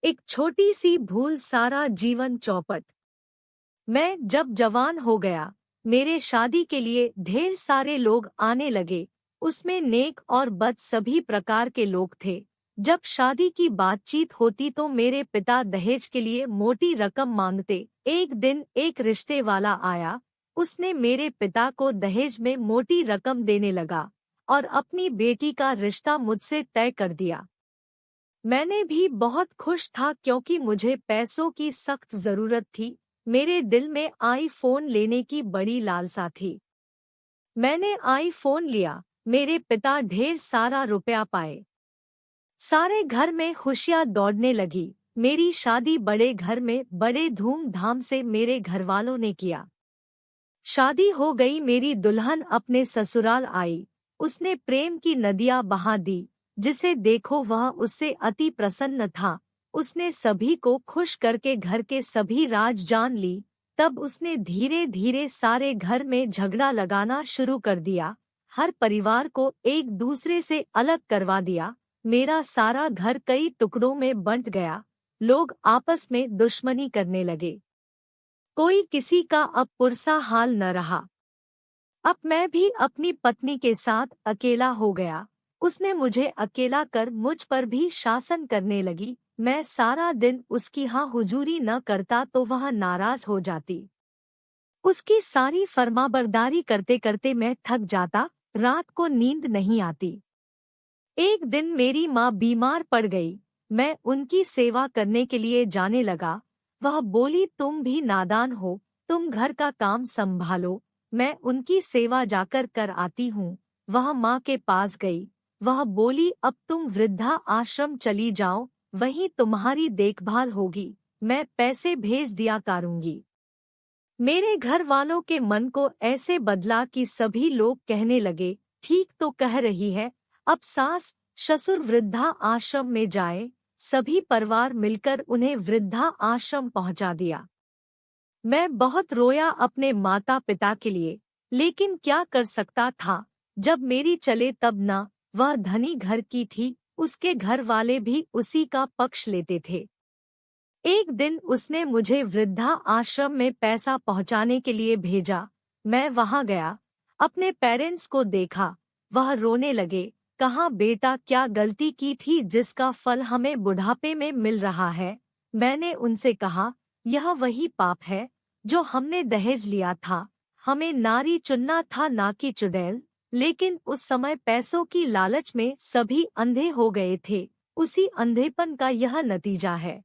एक छोटी सी भूल सारा जीवन चौपट। मैं जब जवान हो गया, मेरे शादी के लिए ढेर सारे लोग आने लगे। उसमें नेक और बद सभी प्रकार के लोग थे। जब शादी की बातचीत होती तो मेरे पिता दहेज के लिए मोटी रकम मांगते। एक दिन एक रिश्ते वाला आया। उसने मेरे पिता को दहेज में मोटी रकम देने लगा और अपनी बेटी का रिश्ता मुझसे तय कर दिया। मैंने भी बहुत खुश था क्योंकि मुझे पैसों की सख्त जरूरत थी। मेरे दिल में आईफोन लेने की बड़ी लालसा थी। मैंने आईफोन लिया। मेरे पिता ढेर सारा रुपया पाए। सारे घर में खुशियां दौड़ने लगी। मेरी शादी बड़े घर में बड़े धूमधाम से मेरे घरवालों ने किया। शादी हो गई। मेरी दुल्हन अपने ससुराल आई। उसने प्रेम की नदियां बहा दी। जिसे देखो वह उससे अति प्रसन्न था। उसने सभी को खुश करके घर के सभी राज जान ली। तब उसने धीरे धीरे सारे घर में झगड़ा लगाना शुरू कर दिया। हर परिवार को एक दूसरे से अलग करवा दिया। मेरा सारा घर कई टुकड़ों में बंट गया। लोग आपस में दुश्मनी करने लगे। कोई किसी का अब पुरसा हाल न रहा। अब मैं भी अपनी पत्नी के साथ अकेला हो गया। उसने मुझे अकेला कर मुझ पर भी शासन करने लगी। मैं सारा दिन उसकी हाँ हुजूरी न करता तो वह नाराज हो जाती। उसकी सारी फरमाबरदारी करते करते मैं थक जाता। रात को नींद नहीं आती। एक दिन मेरी माँ बीमार पड़ गई। मैं उनकी सेवा करने के लिए जाने लगा। वह बोली, तुम भी नादान हो, तुम घर का काम संभालो, मैं उनकी सेवा जाकर कर आती हूँ। वह माँ के पास गई। वह बोली, अब तुम वृद्धा आश्रम चली जाओ, वहीं तुम्हारी देखभाल होगी, मैं पैसे भेज दिया करूंगी। मेरे घर वालों के मन को ऐसे बदला कि सभी लोग कहने लगे, ठीक तो कह रही है, अब सास ससुर वृद्धा आश्रम में जाए। सभी परिवार मिलकर उन्हें वृद्धा आश्रम पहुंचा दिया। मैं बहुत रोया अपने माता पिता के लिए, लेकिन क्या कर सकता था। जब मेरी चले तब ना। वह धनी घर की थी, उसके घर वाले भी उसी का पक्ष लेते थे। एक दिन उसने मुझे वृद्धा आश्रम में पैसा पहुंचाने के लिए भेजा। मैं वहां गया, अपने पेरेंट्स को देखा। वह रोने लगे। कहा, बेटा क्या गलती की थी जिसका फल हमें बुढ़ापे में मिल रहा है। मैंने उनसे कहा, यह वही पाप है जो हमने दहेज लिया था। हमें नारी चुनना था ना कि चुड़ैल। लेकिन उस समय पैसों की लालच में सभी अंधे हो गए थे। उसी अंधेपन का यह नतीजा है।